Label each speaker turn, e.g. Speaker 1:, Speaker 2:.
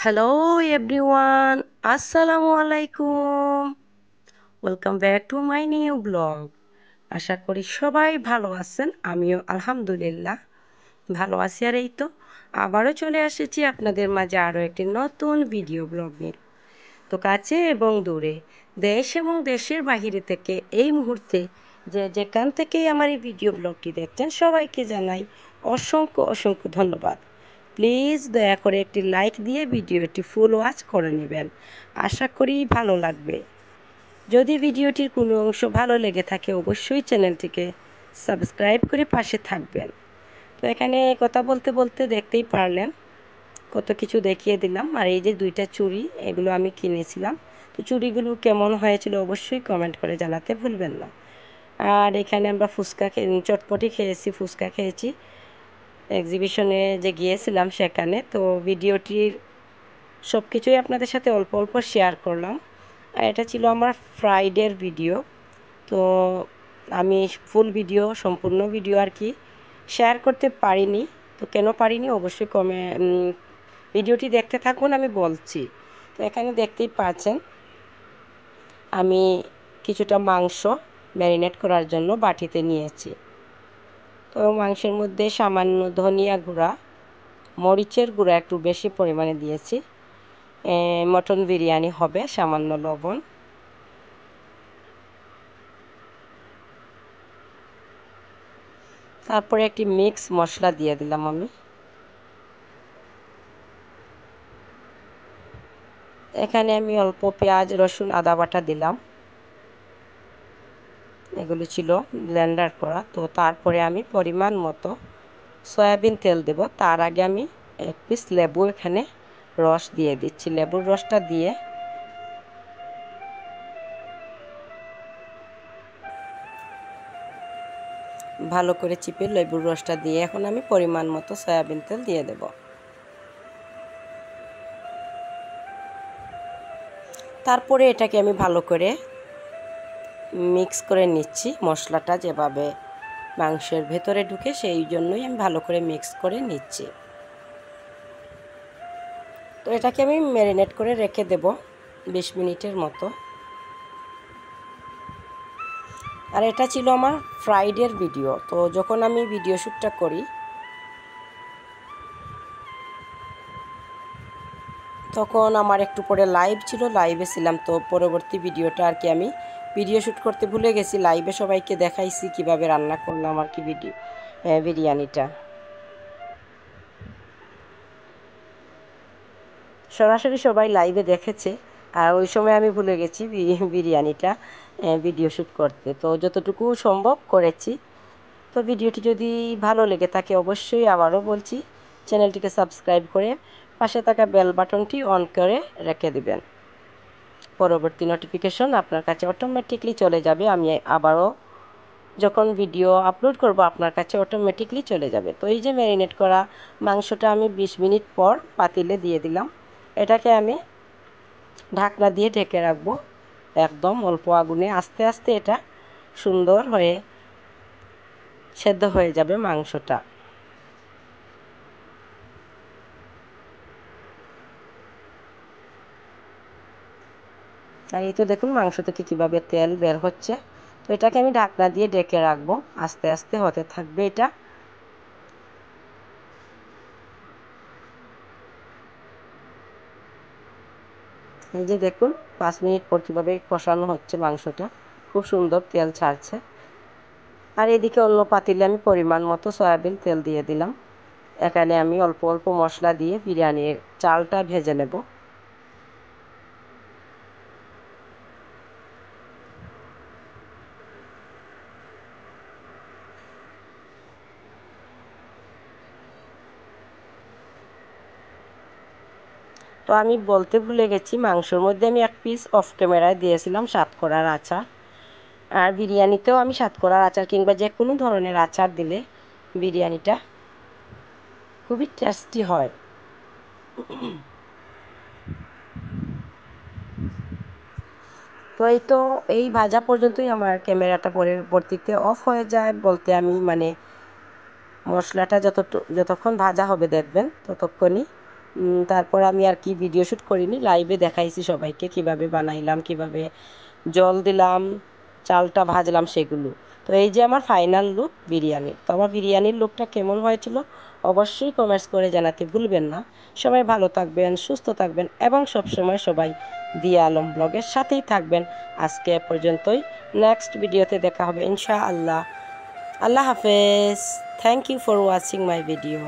Speaker 1: Hello everyone, আসসালামু আলাইকুম। Welcome back to my new blog. আশা করি সবাই ভালো আছেন, আমিও আলহামদুলিল্লাহ ভালো আছি। আর এই তো আবারও চলে এসেছি আপনাদের মাঝে আরও একটি নতুন ভিডিও ব্লগ নিয়ে। তো কাছে এবং দূরে, দেশ এবং দেশের বাহিরে থেকে এই মুহূর্তে যে যেখান থেকেই আমার এই ভিডিও ব্লগটি দেখছেন সবাইকে জানাই অসংখ্য অসংখ্য ধন্যবাদ। প্লিজ দয়া করে একটি লাইক দিয়ে ভিডিওটি ফুল ওয়াচ করে নেবেন, আশা করি ভালো লাগবে। যদি ভিডিওটির কোনো অংশ ভালো লেগে থাকে অবশ্যই চ্যানেলটিকে সাবস্ক্রাইব করে পাশে থাকবেন। তো এখানে কথা বলতে বলতে দেখতেই পারলেন কত কিছু দেখিয়ে দিলাম। আর এই যে দুইটা চুড়ি, এগুলো আমি কিনেছিলাম। তো চুড়িগুলো কেমন হয়েছিল অবশ্যই কমেন্ট করে জানাতে ভুলবেন না। আর এখানে আমরা চটপটি খেয়েছি, ফুচকা খেয়েছি এক্সিবিশনে যে গিয়েছিলাম সেখানে। তো ভিডিওটির সব কিছুই আপনাদের সাথে অল্প অল্প শেয়ার করলাম। আর এটা ছিল আমার ফ্রাইডের ভিডিও। তো আমি ফুল ভিডিও, সম্পূর্ণ ভিডিও আর কি শেয়ার করতে পারিনি। তো কেন পারিনি অবশ্যই ভিডিওটি দেখতে থাকুন, আমি বলছি। তো এখানে দেখতেই পাচ্ছেন আমি কিছুটা মাংস ম্যারিনেট করার জন্য বাটিতে নিয়েছি। তো মাংসের মধ্যে সামান্য ধনিয়া গুঁড়া, মরিচের গুঁড়া একটু বেশি পরিমাণে দিয়েছি। মটন বিরিয়ানি হবে, সামান্য লবণ, তারপরে একটি মিক্স মশলা দিয়ে দিলাম আমি। এখানে আমি অল্প পেঁয়াজ, রসুন, আদা বাটা দিলাম। এগুলো ছিল ব্লেন্ডার করা। তো তারপরে আমি পরিমাণ মতো সয়াবিন তেল দেব। তার আগে আমি এক পিস লেবু এখানে রস দিয়ে দিচ্ছি। লেবুর রসটা দিয়ে ভালো করে চিপে লেবুর রসটা দিয়ে এখন আমি পরিমাণ মতো সয়াবিন তেল দিয়ে দেব। তারপরে এটাকে আমি ভালো করে মিক্স করে নিচ্ছি। মশলাটা যেভাবে মাংসের ভেতরে ঢুকে সেই জন্যই আমি ভালো করে মিক্স করে নিচ্ছি। তো এটাকে আমি ম্যারিনেট করে রেখে দেব 20 মিনিটের মতো। আর এটা ছিল আমার ফ্রাইডের ভিডিও। তো যখন আমি ভিডিও শ্যুটটা করি তখন আমার একটু পরে লাইভ ছিল, লাইভে ছিলাম। তো পরবর্তী ভিডিওটা আর কি আমি ভিডিও শ্যুট করতে ভুলে গেছি। লাইভে সবাইকে দেখাইছি কিভাবে রান্না করলাম আর কি বিরিয়ানিটা। সরাসরি সবাই লাইভে দেখেছে, আর ওই সময় আমি ভুলে গেছি বিরিয়ানিটা ভিডিও শ্যুট করতে। তো যতটুকু সম্ভব করেছি। তো ভিডিওটি যদি ভালো লেগে থাকে অবশ্যই আবারও বলছি চ্যানেলটিকে সাবস্ক্রাইব করে পাশে থাকা বেল বাটনটি অন করে রেখে দিবেন। পরবর্তী নোটিফিকেশন আপনার কাছে অটোমেটিকলি চলে যাবে। আমি আবারও যখন ভিডিও আপলোড করব আপনার কাছে অটোমেটিকলি চলে যাবে। তো এই যে ম্যারিনেট করা মাংসটা আমি 20 মিনিট পর পাতিলে দিয়ে দিলাম। এটাকে আমি ঢাকনা দিয়ে ঢেকে রাখবো একদম অল্প আগুনে। আস্তে আস্তে এটা সুন্দর হয়ে সেদ্ধ হয়ে যাবে মাংসটা। আর এই তো দেখুন মাংস থেকে কীভাবে তেল বের হচ্ছে। তো এটাকে আমি ঢাকনা দিয়ে ঢেকে রাখবো, আস্তে আস্তে হতে থাকবে এটা। এই যে দেখুন 5 মিনিট পর কীভাবে কষানো হচ্ছে মাংসটা, খুব সুন্দর তেল ছাড়ছে। আর এদিকে অন্য পাতিলে আমি পরিমাণ মতো সয়াবিন তেল দিয়ে দিলাম। এখানে আমি অল্প অল্প মশলা দিয়ে বিরিয়ানির চালটা ভেজে নেব। তো আমি বলতে ভুলে গেছি, মাংসর মধ্যে আমি এক পিস অফ ক্যামেরায় দিয়েছিলাম সাতকরার আচার। আর বিরিয়ানিতেও আমি সাতকরার আচার কিংবা যে কোনো ধরনের আচার দিলে বিরিয়ানিটা খুবই টেস্টি হয়। তো এই ভাজা পর্যন্তই আমার ক্যামেরাটা পরবর্তীতে অফ হয়ে যায়। বলতে আমি মানে মশলাটা যতক্ষণ ভাজা হবে দেখবেন ততক্ষণই তারপর আমি আর কি ভিডিও শ্যুট করিনি, লাইভে দেখাইছি সবাইকে কিভাবে বানাইলাম, কিভাবে জল দিলাম, চালটা ভাজলাম সেগুলো। তো এই যে আমার ফাইনাল লুক বিরিয়ানি। তো আমার বিরিয়ানির লুকটা কেমন হয়েছিল অবশ্যই কমেন্টস করে জানাতে ভুলবেন না। সবাই ভালো থাকবেন, সুস্থ থাকবেন এবং সবসময় সবাই দিয়া আলম ব্লগের সাথেই থাকবেন। আজকে এ পর্যন্তই, নেক্সট ভিডিওতে দেখা হবে ইনশাআল্লাহ। আল্লাহ হাফেজ। Thank you for watching my video.